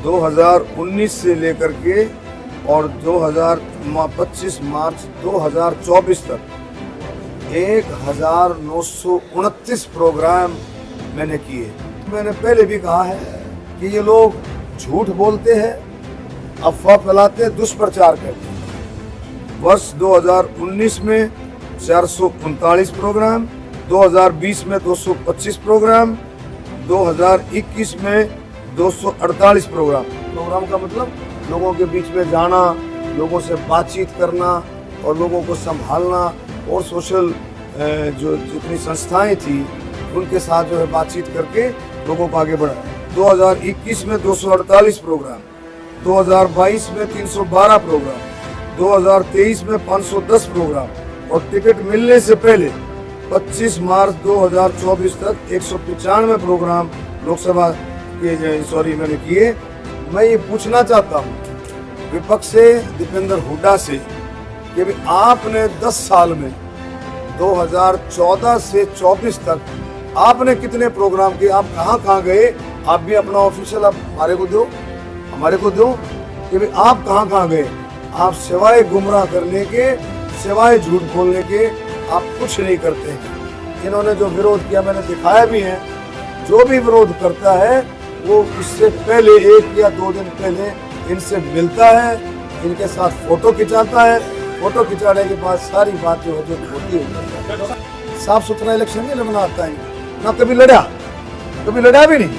2019 से लेकर के और 25 मार्च 2024 तक 1929 प्रोग्राम मैंने किए। मैंने पहले भी कहा है कि ये लोग झूठ बोलते हैं, अफवाह फैलाते हैं, दुष्प्रचार करते हैं। वर्ष 2019 में 439 प्रोग्राम, 2020 में 225 प्रोग्राम, 2021 में 248 प्रोग्राम। प्रोग्राम का मतलब लोगों के बीच में जाना, लोगों से बातचीत करना और लोगों को संभालना और सोशल जो जितनी संस्थाएं थी उनके साथ जो है बातचीत करके लोगों को आगे बढ़ाना। 2021 में 248 प्रोग्राम, 2022 में 312 प्रोग्राम, 2023 में 510 प्रोग्राम और टिकट मिलने से पहले 25 मार्च 2024 तक 195 प्रोग्राम लोकसभा के मैंने किए। मैं ये पूछना चाहता हूँ विपक्ष से, दीपेंद्र हुड्डा से कि भी आपने 10 साल में 2014 से 24 तक आपने कितने प्रोग्राम किए, आप कहाँ गए? आप भी अपना ऑफिशियल आप हमारे को दो कि भी आप कहाँ गए? आप सिवाय गुमराह करने के, सिवाय झूठ बोलने के आप कुछ नहीं करते हैं। इन्होंने जो विरोध किया मैंने दिखाया भी है। जो भी विरोध करता है वो इससे पहले 1 या 2 दिन पहले इनसे मिलता है, इनके साथ फोटो खिंचाता है। फोटो खिंचाने के बाद सारी बात जो है जो होती है। साफ सुथरा इलेक्शन नहीं लड़ना आता है ना, कभी लड़ा भी नहीं।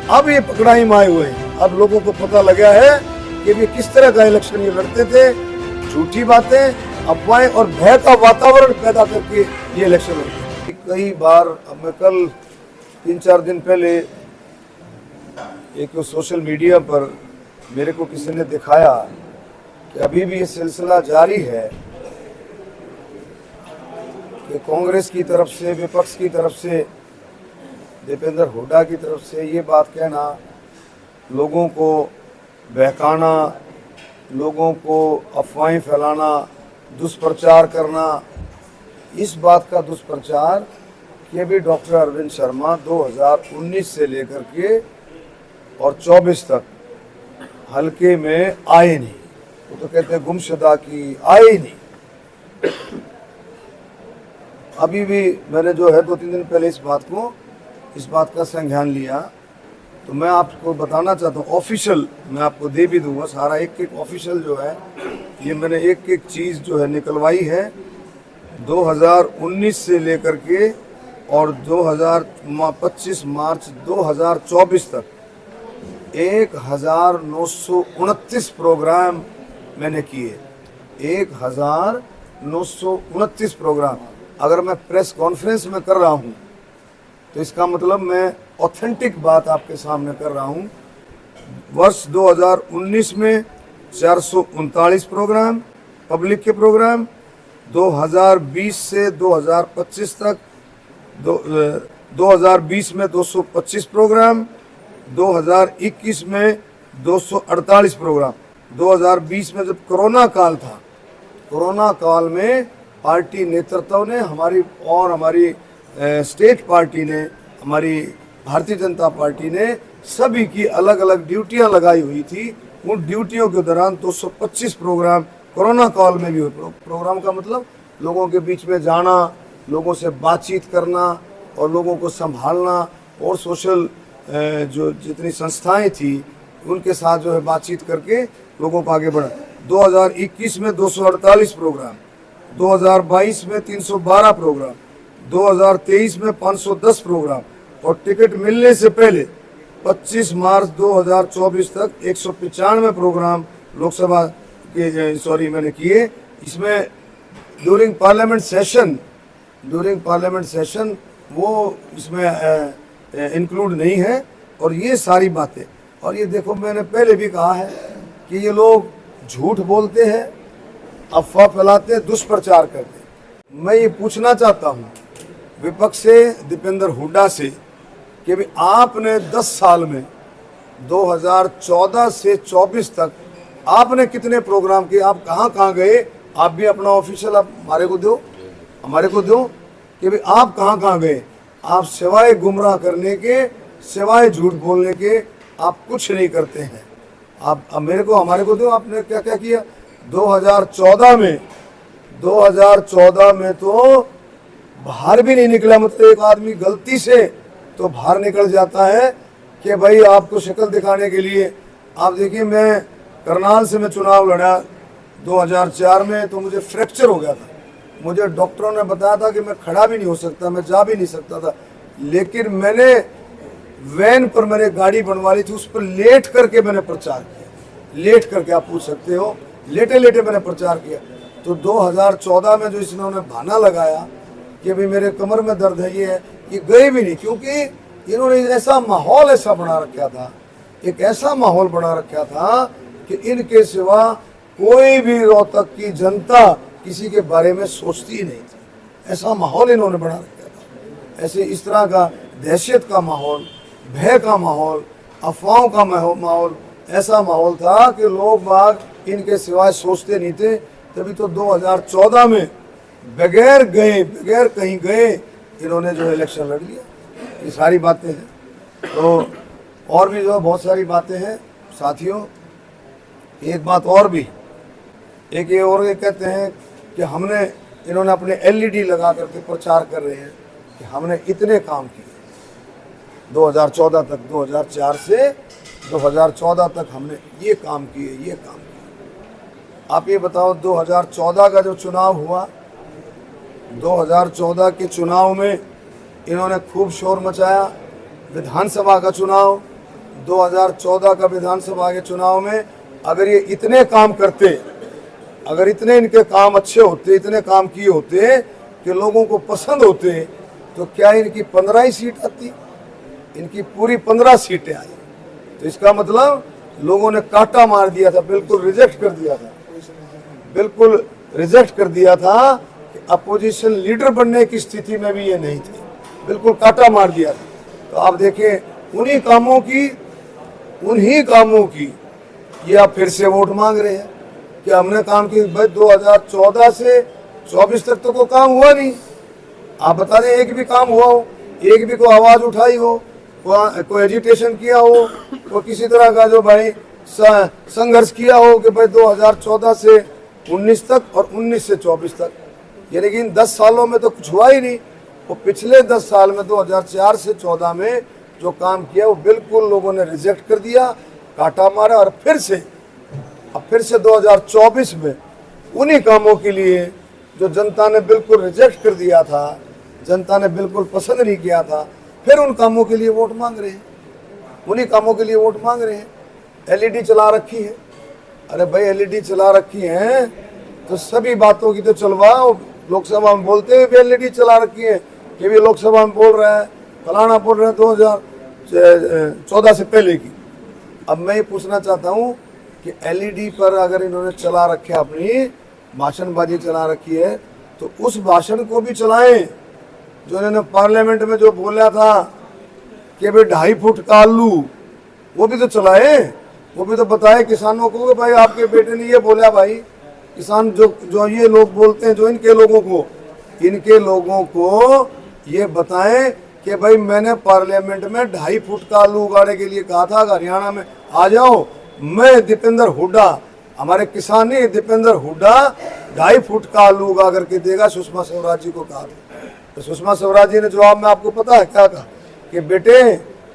अब ये पकड़ाई में आए हुए हैं। अब लोगों को पता लगा है कि ये किस तरह का इलेक्शन ये लड़ते थे। झूठी बातें, अफवाहें और भय का वातावरण पैदा करके ये इलेक्शन लड़ते। कई बार अब मैं कल 3-4 दिन पहले एक सोशल मीडिया पर मेरे को किसी ने दिखाया कि अभी भी ये सिलसिला जारी है कि कांग्रेस की तरफ से, विपक्ष की तरफ से, दीपेंद्र हुड्डा की तरफ से ये बात कहना, लोगों को बहकाना, लोगों को अफवाहें फैलाना, दुष्प्रचार करना। इस बात का दुष्प्रचार कि भी डॉक्टर अरविंद शर्मा 2019 से लेकर के और 24 तक हल्के में आए नहीं। वो तो कहते हैं गुमशुदा की आए ही नहीं। अभी भी मैंने जो है 2-3 दिन पहले इस बात का संज्ञान लिया। तो मैं आपको बताना चाहता हूँ, ऑफिशियल मैं आपको दे भी दूंगा सारा, एक ऑफिशियल जो है ये मैंने एक चीज़ जो है निकलवाई है 2019 से लेकर के और 25 मार्च 2024 तक 1929 प्रोग्राम मैंने किए। 1929 प्रोग्राम। अगर मैं प्रेस कॉन्फ्रेंस में कर रहा हूँ तो इसका मतलब मैं ऑथेंटिक बात आपके सामने कर रहा हूँ। वर्ष 2019 में 439 प्रोग्राम पब्लिक के प्रोग्राम, 2020 से 2025 तक 2020 में 225 प्रोग्राम, 2021 में 248 प्रोग्राम। 2020 में जब कोरोना काल था, कोरोना काल में पार्टी नेतृत्व ने हमारी स्टेट पार्टी ने, हमारी भारतीय जनता पार्टी ने सभी की अलग अलग ड्यूटियां लगाई हुई थी। उन ड्यूटियों के दौरान 225 प्रोग्राम कोरोना काल में भी हुए। प्रोग्राम का मतलब लोगों के बीच में जाना, लोगों से बातचीत करना और लोगों को संभालना और सोशल जो जितनी संस्थाएं थी उनके साथ जो है बातचीत करके लोगों को आगे बढ़ा। 2021 में 248 प्रोग्राम, 2022 में 312 प्रोग्राम, 2023 में 510 प्रोग्राम और टिकट मिलने से पहले 25 मार्च 2024 तक 195 प्रोग्राम लोकसभा के मैंने किए। इसमें ड्यूरिंग पार्लियामेंट सेशन वो इसमें इंक्लूड नहीं है। और ये सारी बातें, और ये देखो मैंने पहले भी कहा है कि ये लोग झूठ बोलते हैं, अफवाह फैलाते हैं, दुष्प्रचार करते हैं। मैं ये पूछना चाहता हूँ विपक्ष से, दीपेंद्र हुड्डा से कि भी आपने 10 साल में 2014 से 24 तक आपने कितने प्रोग्राम किए, आप कहाँ गए? आप भी अपना ऑफिशियल आप हमारे को दो कि भी आप कहाँ गए? आप सिवाय गुमराह करने के, सिवाय झूठ बोलने के आप कुछ नहीं करते हैं। आप अब मेरे को हमारे को दो, आपने क्या क्या किया 2014 में तो बाहर भी नहीं निकला। मतलब एक आदमी गलती से तो बाहर निकल जाता है कि भाई आपको शक्ल दिखाने के लिए। आप देखिए, मैं करनाल से मैं चुनाव लड़ा 2004 में, तो मुझे फ्रैक्चर हो गया था। मुझे डॉक्टरों ने बताया था कि मैं खड़ा भी नहीं हो सकता, मैं जा भी नहीं सकता था, लेकिन मैंने वैन पर मैंने गाड़ी बनवा ली थी, उस पर लेट करके मैंने प्रचार किया। लेट करके, आप पूछ सकते हो, लेटे लेटे मैंने प्रचार किया। तो 2014 में जो इन्होंने बहाना लगाया कि भाई मेरे कमर में दर्द है, ये है, ये गए भी नहीं, क्योंकि इन्होंने ऐसा माहौल ऐसा बना रखा था, एक ऐसा माहौल बना रखा था कि इनके सिवा कोई भी रोहतक की जनता किसी के बारे में सोचती ही नहीं थी। ऐसा माहौल इन्होंने बना रखा था। ऐसे इस तरह का दहशत का माहौल, भय का माहौल, अफवाहों का माहौल, ऐसा माहौल था कि लोग बाग इनके सिवाय सोचते नहीं थे। तभी तो 2014 में बगैर कहीं गए इन्होंने जो इलेक्शन लड़ लिया। ये सारी बातें हैं। तो और भी जो बहुत सारी बातें हैं साथियों। एक बात और भी, एक ये और ये कहते हैं कि हमने, इन्होंने अपने LED लगा करके प्रचार कर रहे हैं कि हमने इतने काम किए 2014 तक, 2004 से 2014 तक हमने ये काम किए, ये काम किए। आप ये बताओ, 2014 का जो चुनाव हुआ, 2014 के चुनाव में इन्होंने खूब शोर मचाया। विधानसभा का चुनाव, 2014 का विधानसभा के चुनाव में अगर ये इतने काम करते, अगर इतने इनके काम अच्छे होते, इतने काम किए होते कि लोगों को पसंद होते, तो क्या इनकी 15 ही सीट आती? इनकी पूरी 15 सीटें आई। तो इसका मतलब लोगों ने कांटा मार दिया था, बिल्कुल रिजेक्ट कर दिया था, बिल्कुल रिजेक्ट कर दिया था कि अपोजिशन लीडर बनने की स्थिति में भी ये नहीं थे, बिल्कुल कांटा मार दिया था। तो आप देखें, उन्हीं कामों की ये आप फिर से वोट मांग रहे हैं कि हमने काम की। भाई 2014 से 24 तक तो कोई काम हुआ नहीं। आप बता दें, एक भी काम हुआ हो, एक भी कोई आवाज उठाई हो, कोई एजिटेशन किया हो, कोई किसी तरह का जो भाई संघर्ष किया हो कि भाई 2014 से 19 तक और 19 से 24 तक, यानी कि इन 10 सालों में तो कुछ हुआ ही नहीं। वो पिछले 10 साल में 2004 से 14 में जो काम किया वो बिल्कुल लोगों ने रिजेक्ट कर दिया, काटा मारा। और फिर से 2024 में उन्हीं कामों के लिए जो जनता ने बिल्कुल रिजेक्ट कर दिया था, जनता ने बिल्कुल पसंद नहीं किया था, फिर उन कामों के लिए वोट मांग रहे हैं, उन्हीं कामों के लिए वोट मांग रहे हैं। LED चला रखी है, अरे भाई LED चला रखी है तो सभी बातों की तो चलवाओ। लोकसभा में बोलते हुए भी LED चला रखी है, कि भी लोकसभा में बोल रहा है, फलाना बोल रहे हैं 2014 से पहले की। अब मैं ये पूछना चाहता हूँ कि LED पर अगर इन्होंने चला रखे, अपनी भाषणबाजी चला रखी है, तो उस भाषण को भी चलाएं जो इन्होंने पार्लियामेंट में जो बोला था कि भाई 2.5 फुट का आलू, वो भी तो चलाए, वो भी तो बताए किसानों को कि भाई आपके बेटे ने ये बोला। भाई किसान जो ये लोग बोलते हैं, जो इनके लोगों को ये बताएं कि भाई मैंने पार्लियामेंट में 2.5 फुट का आलू उगाने के लिए कहा था, हरियाणा में आ जाओ। मैं दीपेंद्र हुड्डा, हमारे किसान ने दीपेंद्र हुड्डा 2.5 फुट का आलू उगा करके देगा, सुषमा स्वराज जी को कहा था। तो सुषमा स्वराज जी ने जवाब में आपको पता है क्या कहा कि बेटे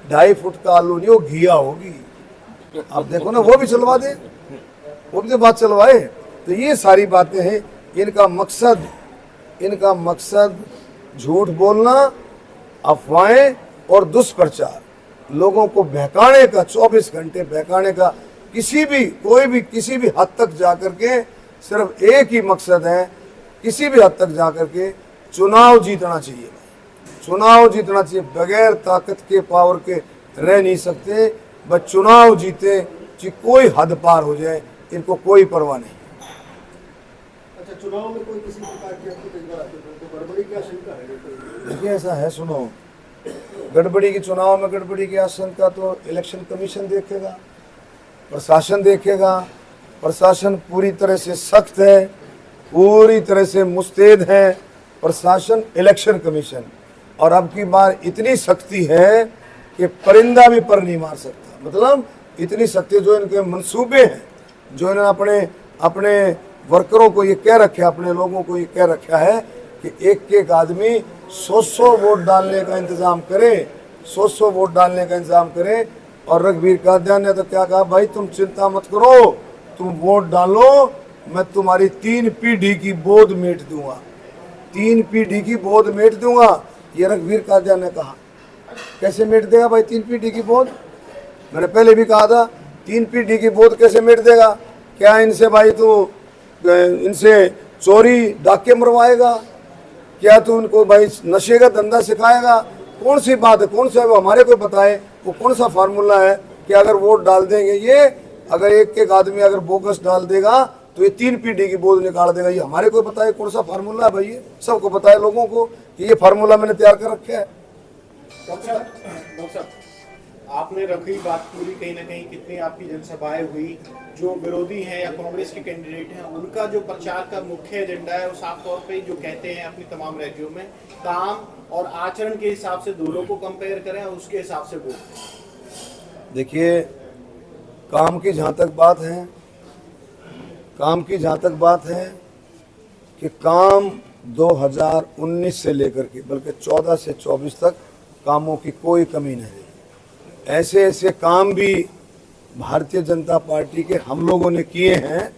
2.5 फुट का आलू नहीं, वो घिया होगी। आप देखो ना, वो भी चलवा दे, वो भी तो बात चलवाए। तो ये सारी बातें हैं। इनका मकसद झूठ बोलना, अफवाहें और दुष्प्रचार, लोगों को बहकाने का, 24 घंटे बहकाने का, किसी भी हद तक जाकर के सिर्फ एक ही मकसद है, किसी भी हद तक जाकर के चुनाव जीतना चाहिए। चुनाव जीतना चाहिए, बगैर ताकत के, पावर के रह नहीं सकते। बस चुनाव जीते, कोई हद पार हो जाए, इनको कोई परवाह नहीं। अच्छा, चुनाव में कोई किसी प्रकार की गड़बड़ी की आशंका है? देखिए ऐसा है, सुनो, गड़बड़ी की, चुनाव में गड़बड़ी की आशंका तो इलेक्शन कमीशन देखेगा, प्रशासन देखेगा। प्रशासन पूरी तरह से सख्त है, पूरी तरह से मुस्तैद है प्रशासन, इलेक्शन कमीशन। और अब की बार इतनी सख्ती है कि परिंदा भी पर नहीं मार सकता। मतलब इतनी शक्ति जो इनके मंसूबे हैं, जो इन्होंने अपने अपने वर्करों को ये कह रखा है, अपने लोगों को ये कह रखा है कि एक एक आदमी 100 वोट डालने का इंतजाम करे, 100 वोट डालने का इंतजाम करे। और रघुवीर कादियान ने तो क्या कहा, भाई तुम चिंता मत करो, तुम वोट डालो, मैं तुम्हारी 3 पीढ़ी की बोझ मेट दूंगा, 3 पीढ़ी की बोझ मेट दूंगा, ये रघुवीर कादियान ने कहा। कैसे मेट देगा भाई 3 पीढ़ी की बोझ? मैंने पहले भी कहा था 3 पीढ़ी की बोझ कैसे मेट देगा? क्या इनसे भाई तू इनसे चोरी डाके मरवाएगा? क्या तू उनको भाई नशे का धंधा सिखाएगा? कौन सी बात है, कौन सा वो हमारे को बताए, वो कौन सा फार्मूला है कि अगर वोट डाल देंगे ये, अगर एक एक आदमी अगर बोगस डाल देगा तो ये 3 पीढ़ी की बोझ निकाल देगा? ये हमारे को बताए कौन सा फार्मूला है भाई? ये सबको बताए लोगों को कि ये फार्मूला मैंने तैयार कर रखा है। डॉक्टर साहब, आपने रखी बात पूरी, कहीं ना कहीं कितनी आपकी जनसभाएं हुई, जो विरोधी हैं या कांग्रेस के कैंडिडेट हैं उनका जो प्रचार का मुख्य एजेंडा है वो साफ तौर पे जो कहते हैं अपनी तमाम रैलियों में, काम और आचरण के हिसाब से दोनों को कंपेयर करें और उसके हिसाब से वोट। देखिए, काम की जहाँ तक बात है, काम की जहाँ तक बात है कि काम 2019 से लेकर के बल्कि 14 से 24 तक कामों की कोई कमी नहीं रही। ऐसे ऐसे काम भी भारतीय जनता पार्टी के हम लोगों ने किए हैं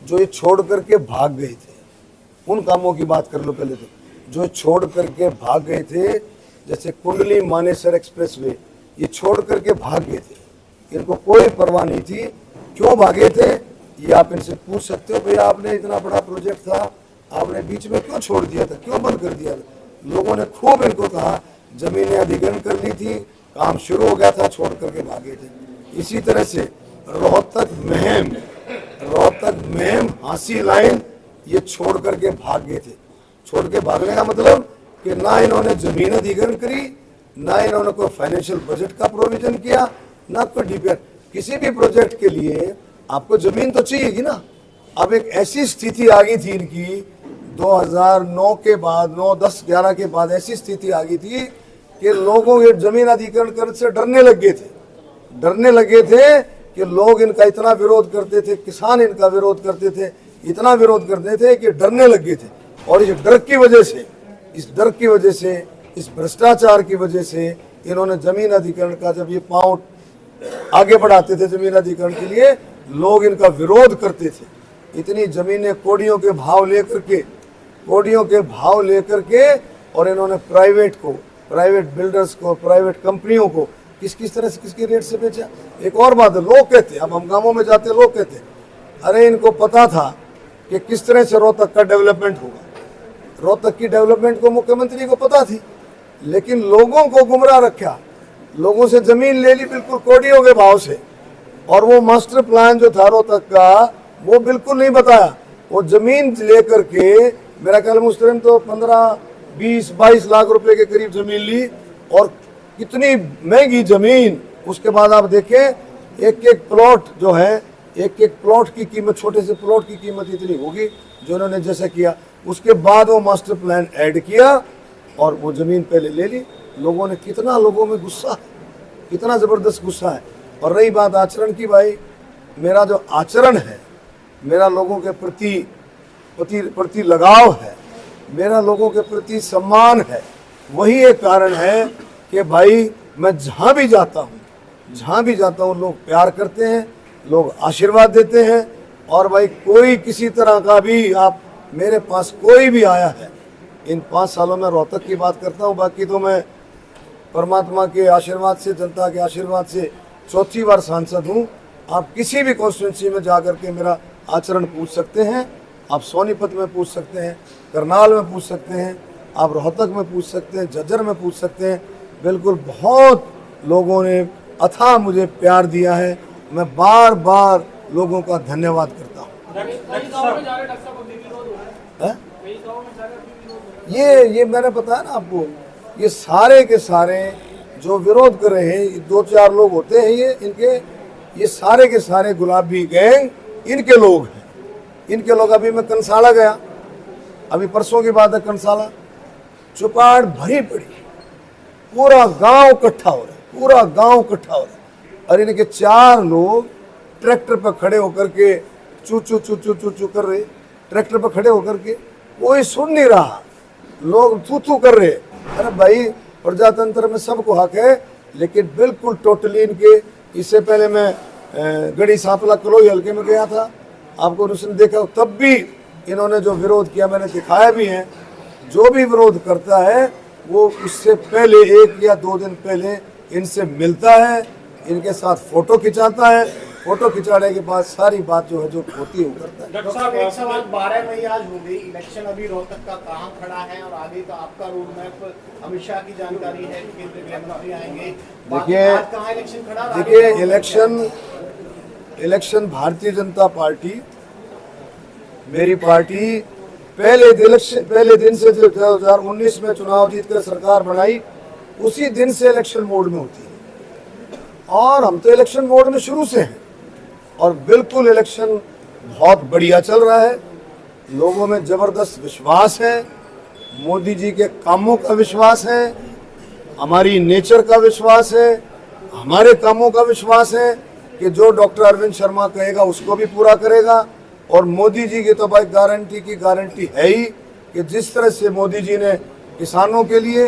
जो ये छोड़ करके भाग गए थे। उन कामों की बात कर लो पहले तो, जो छोड़ करके भाग गए थे। जैसे कुंडली मानेसर एक्सप्रेसवे, ये छोड़ करके भाग गए थे, इनको कोई परवाह नहीं थी। क्यों भागे थे ये आप इनसे पूछ सकते हो। भैया आपने इतना बड़ा प्रोजेक्ट था, आपने बीच में क्यों छोड़ दिया था, क्यों बंद कर दिया था? लोगों ने खूब इनको कहा, जमीनें अधिग्रहण कर ली थी, काम शुरू हो गया था, छोड़ करके भागे थे। इसी तरह से रोहतक महम हांसी लाइन ये छोड़ करके भाग गए थे। छोड़ के भागने का मतलब कि ना इन्होंने जमीन अधिग्रहण करी, ना इन्होंने कोई फाइनेंशियल बजट का प्रोविजन किया, ना कोई डीपीआर। किसी भी प्रोजेक्ट के लिए आपको जमीन तो चाहिएगी ना। अब एक ऐसी स्थिति आ गई थी इनकी 2009 के बाद, 9, 10, 11 के बाद ऐसी स्थिति आ गई थी कि लोगों ये जमीन अधिग्रहण करने से डरने लगे थे कि लोग इनका इतना विरोध करते थे, किसान इनका विरोध करते थे, इतना विरोध करते थे कि डरने लगे थे। और इस डर की वजह से, इस भ्रष्टाचार की वजह से इन्होंने जमीन अधिग्रहण का, जब ये पांव आगे बढ़ाते थे जमीन अधिग्रहण के लिए, लोग इनका विरोध करते थे। इतनी जमीनें कोड़ियों के भाव लेकर के और इन्होंने प्राइवेट बिल्डर्स को, प्राइवेट कंपनियों को किस तरह से, किसके रेट से बेचा। एक और बात है, लोग कहते, अब हम गांवों में जाते, लोग कहते अरे इनको पता था कि किस तरह से रोहतक का डेवलपमेंट होगा। रोहतक की डेवलपमेंट को मुख्यमंत्री को पता थी, लेकिन लोगों को गुमराह रखा, लोगों से जमीन ले ली बिल्कुल कोड़ियों के भाव से। और वो मास्टर प्लान जो था रोहतक का, वो बिल्कुल नहीं बताया। वो जमीन लेकर के मेरा ख्याल उस टाइम तो 15, 20, 22 लाख रुपए के करीब जमीन ली, और कितनी महंगी जमीन। उसके बाद आप देखें एक एक प्लॉट जो है, एक एक प्लॉट की कीमत, छोटे से प्लॉट की कीमत इतनी होगी जो उन्होंने जैसा किया। उसके बाद वो मास्टर प्लान ऐड किया और वो जमीन पहले ले ली। लोगों ने, कितना लोगों में गुस्सा है, कितना ज़बरदस्त गुस्सा है। और रही बात आचरण की, भाई मेरा जो आचरण है, मेरा लोगों के प्रति लगाव है, मेरा लोगों के प्रति सम्मान है। वही एक कारण है कि भाई मैं जहाँ भी जाता हूँ लोग प्यार करते हैं, लोग आशीर्वाद देते हैं। और भाई कोई किसी तरह का भी, आप मेरे पास कोई भी आया है, इन 5 सालों में रोहतक की बात करता हूँ, बाकी तो मैं परमात्मा के आशीर्वाद से, जनता के आशीर्वाद से 4थी बार सांसद हूँ। आप किसी भी कॉन्स्टिट्यूंसी में जाकर के मेरा आचरण पूछ सकते हैं। आप सोनीपत में पूछ सकते हैं, करनाल में पूछ सकते हैं, आप रोहतक में पूछ सकते हैं, झज्जर में पूछ सकते हैं। बिल्कुल बहुत लोगों ने अथाह मुझे प्यार दिया है। मैं बार बार लोगों का धन्यवाद करता हूँ। ये मैंने बताया ना आपको, ये सारे के सारे जो विरोध कर रहे हैं, 2-4 लोग होते हैं ये सारे के सारे गुलाबी गैंग इनके लोग हैं। इनके लोग, अभी मैं कंसाला गया, अभी परसों की बात है, कंसाला चुपाड़ भरी पड़ी, पूरा गांव इकट्ठा हो रहा है, और इनके 4 लोग ट्रैक्टर पर खड़े होकर के चू चू चू चू चू चू कर रहे, ट्रैक्टर पर खड़े होकर के, कोई सुन नहीं रहा, लोग थू थू कर रहे। अरे भाई, प्रजातंत्र में सबको हक है, लेकिन बिल्कुल टोटली इनके। इससे पहले मैं गढ़ी सांपला कलोई हल्के में गया था, आपको उसने देखा, तब भी इन्होंने जो विरोध किया मैंने दिखाया भी है। जो भी विरोध करता है वो उससे पहले 1 या 2 दिन पहले इनसे मिलता है, इनके साथ फोटो खिंचाता है, फोटो खिंचाने के बाद सारी बात जो है जो होती है वो करता है। डॉक्टर साहब, एक सवाल, 12 मई आज हो गई, इलेक्शन अभी रोहतक का कहाँ खड़ा है और आगे का आपका रोड मैप? अमित शाह की जानकारी है कि केंद्रीय गृह मंत्री आएंगे, कहाँ इलेक्शन खड़ा? देखिए, इलेक्शन भारतीय जनता पार्टी, मेरी पार्टी पहले दिन से जो 2019 में चुनाव जीतकर सरकार बनाई, उसी दिन से इलेक्शन मोड में होती है। और हम तो इलेक्शन मोड में शुरू से हैं, और बिल्कुल इलेक्शन बहुत बढ़िया चल रहा है। लोगों में जबरदस्त विश्वास है, मोदी जी के कामों का विश्वास है, हमारी नेचर का विश्वास है, हमारे कामों का विश्वास है कि जो डॉक्टर अरविंद शर्मा कहेगा उसको भी पूरा करेगा। और मोदी जी की तो भाई गारंटी की गारंटी है ही कि जिस तरह से मोदी जी ने किसानों के लिए,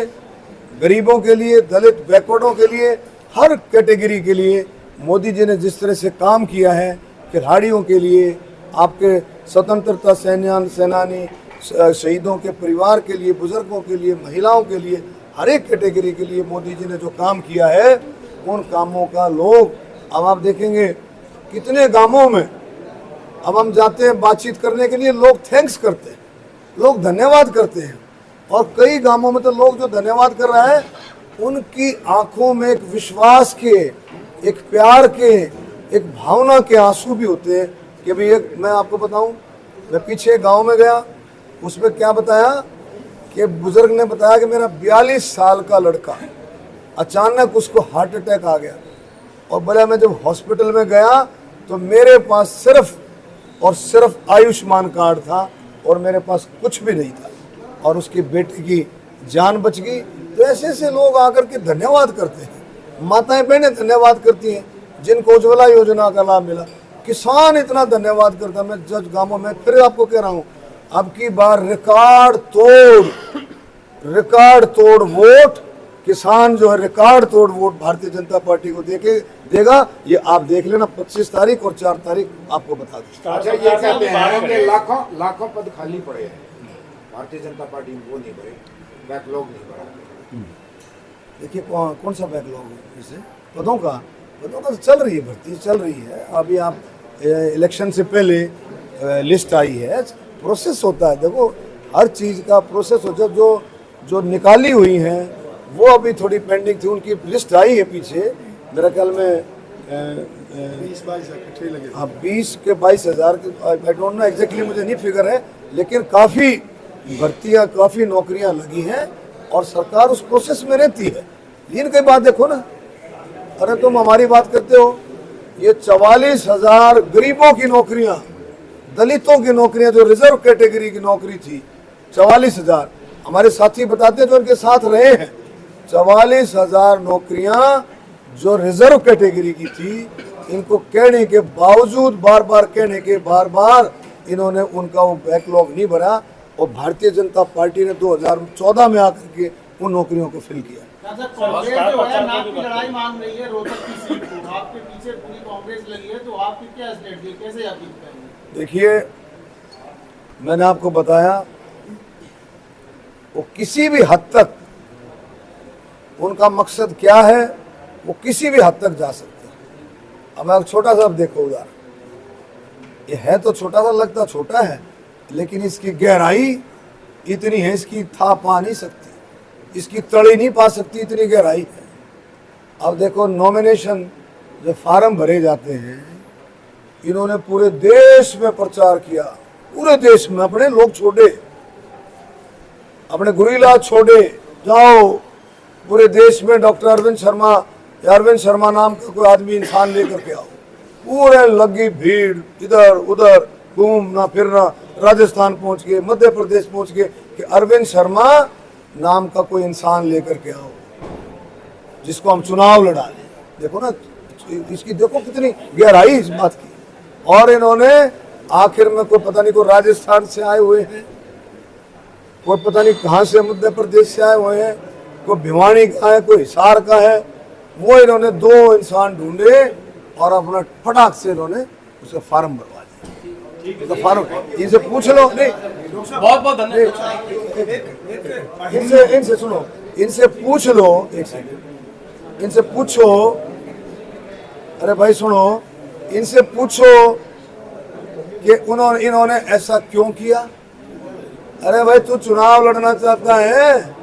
गरीबों के लिए, दलित बैकवर्डों के लिए, हर कैटेगरी के लिए मोदी जी ने जिस तरह से काम किया है, खिलाड़ियों के लिए, आपके स्वतंत्रता सेनानी, शहीदों के परिवार के लिए, बुजुर्गों के लिए, महिलाओं के लिए, हर एक कैटेगरी के लिए मोदी जी ने जो काम किया है, उन कामों का लोग, अब आप देखेंगे कितने गांवों में अब हम जाते हैं बातचीत करने के लिए, लोग थैंक्स करते हैं, लोग धन्यवाद करते हैं। और कई गांवों में तो लोग जो धन्यवाद कर रहा है, उनकी आंखों में एक विश्वास के, एक प्यार के, एक भावना के आंसू भी होते हैं। कि भाई एक मैं आपको बताऊं, मैं पीछे गांव में गया, उसमें क्या बताया कि बुजुर्ग ने बताया कि मेरा 42 साल का लड़का, अचानक उसको हार्ट अटैक आ गया। और बोला मैं जब हॉस्पिटल में गया तो मेरे पास सिर्फ और सिर्फ आयुष्मान कार्ड था और मेरे पास कुछ भी नहीं था, और उसकी बेटी की जान बच गई। तो ऐसे ऐसे लोग आकर के धन्यवाद करते हैं, माताएं बहनें धन्यवाद करती हैं जिनको उज्ज्वला योजना का लाभ मिला, किसान इतना धन्यवाद करता। मैं जज गांवों में फिर आपको कह रहा हूँ, अब की बार रिकॉर्ड तोड़ वोट, किसान जो है रिकॉर्ड तोड़ वोट भारतीय जनता पार्टी को देगा। ये आप देख लेना, 25 तारीख और 4 तारीख आपको बता दें। अच्छा, ये कहते हैं कि लाखों पद खाली पड़े हैं, भारतीय जनता पार्टी वो नहीं भरे, बैकलॉग नहीं भरा। देखिए कौन सा बैकलॉग है इसे? पदों का तो चल रही है, भर्ती चल रही है। अभी आप इलेक्शन से पहले लिस्ट आई है, प्रोसेस होता है। देखो हर चीज़ का प्रोसेस होता है। जो निकाली हुई हैं वो अभी थोड़ी पेंडिंग थी, उनकी लिस्ट आई है पीछे, मेरे ख्याल में 20 के 22,000 आई डोंट नो एग्जैक्टली, मुझे नहीं फिगर है, लेकिन काफ़ी भर्तियाँ, काफ़ी नौकरियाँ लगी हैं और सरकार उस प्रोसेस में रहती है। इनकी बात देखो ना, अरे तुम हमारी बात करते हो, ये 44,000 गरीबों की नौकरियाँ, दलितों की नौकरियाँ, जो रिजर्व कैटेगरी की नौकरी थी, 44,000, हमारे साथी बताते हैं जो उनके साथ रहे हैं, 44,000 नौकरियां जो रिजर्व कैटेगरी की थी, इनको कहने के बावजूद, बार बार इन्होंने उनका वो बैकलॉग नहीं भरा, और भारतीय जनता पार्टी ने 2014 में आकर के उन नौकरियों को फिल किया। कांग्रेस जो है नाक की लड़ाई मांग रही है रोहतक की सीट को, आपके पीछे पूरी कांग्रेस लगी है, तो आपकी क्या स्ट्रेटजी, कैसे अपील करेंगे? देखिए, मैंने आपको बताया, वो किसी भी हद तक, उनका मकसद क्या है, वो किसी भी हद तक जा सकते हैं। अब आप छोटा सा देखो उदाहरण, ये है तो छोटा सा, लगता छोटा है, लेकिन इसकी गहराई इतनी है, इसकी था पा नहीं सकती, इसकी तड़ी नहीं पा सकती, इतनी गहराई है। अब देखो नॉमिनेशन जो फार्म भरे जाते हैं, इन्होंने पूरे देश में प्रचार किया, पूरे देश में अपने लोग छोड़े, अपने गुरीला छोड़े, जाओ पूरे देश में डॉक्टर अरविंद शर्मा नाम का कोई आदमी, इंसान लेकर के आओ। पूरे लगी भीड़, इधर उधर घूमना फिरना, राजस्थान पहुंच गए, मध्य प्रदेश पहुंच गए कि अरविंद शर्मा नाम का कोई इंसान लेकर के आओ जिसको हम चुनाव लड़ा लें। देखो ना, इसकी देखो कितनी गहराई इस बात की। और इन्होंने आखिर में कोई पता नहीं, कोई राजस्थान से आए हुए हैं, कोई पता नहीं कहाँ से मध्य प्रदेश से आए हुए हैं, कोई भिवानी का है, कोई हिसार का है, वो इन्होंने 2 इंसान ढूंढे और अपना फटाक से इन्होंने उसका फार्म भरवा दिया। तो फार्म इनसे पूछ लो, नहीं बहुत बहुत धन्यवाद। इनसे सुनो, इनसे पूछ लो, एक सेकंड, इनसे पूछो, अरे भाई सुनो, इनसे पूछो कि इन्होंने ऐसा क्यों किया। अरे भाई तू चुनाव लड़ना चाहता है,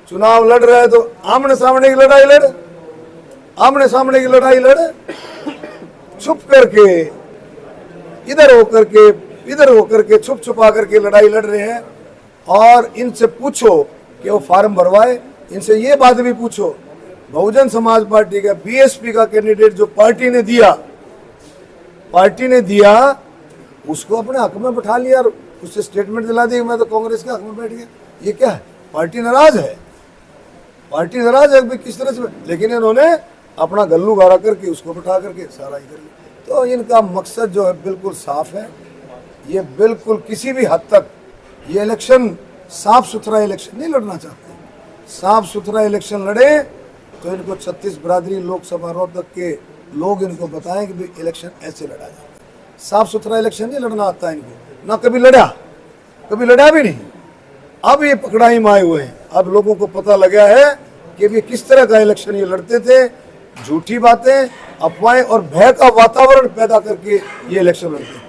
चुनाव लड़ रहे है तो आमने सामने की लड़ाई लड़, आमने सामने की लड़ाई लड़, छुप करके इधर होकर के छुप छुपा करके लड़ाई लड़ रहे हैं। और इनसे पूछो कि वो फार्म भरवाए। इनसे ये बात भी पूछो, बहुजन समाज पार्टी का बीएसपी का कैंडिडेट जो पार्टी ने दिया उसको अपने हक में बैठा लिया और उससे स्टेटमेंट दिला दी मैं तो कांग्रेस के हक में बैठ गया। ये क्या है? पार्टी नाराज है, पार्टी नाराज है किस तरह से, लेकिन इन्होंने अपना गल्लू गारा करके उसको बैठा करके सारा इधर। तो इनका मकसद जो है बिल्कुल साफ है। ये बिल्कुल किसी भी हद तक ये इलेक्शन साफ सुथरा इलेक्शन नहीं लड़ना चाहते। साफ सुथरा इलेक्शन लड़े तो इनको 36 बिरादरी लोकसभा रोहतक के लोग इनको बताएं कि भाई इलेक्शन ऐसे लड़ा जाता है। साफ सुथरा इलेक्शन नहीं लड़ना आता इनको, ना कभी लड़ा भी नहीं। अब ये पकड़ाई में आए हुए हैं। अब लोगों को पता लगा है कि ये किस तरह का इलेक्शन ये लड़ते थे। झूठी बातें, अफवाहें और भय का वातावरण पैदा करके ये इलेक्शन लड़ते थे।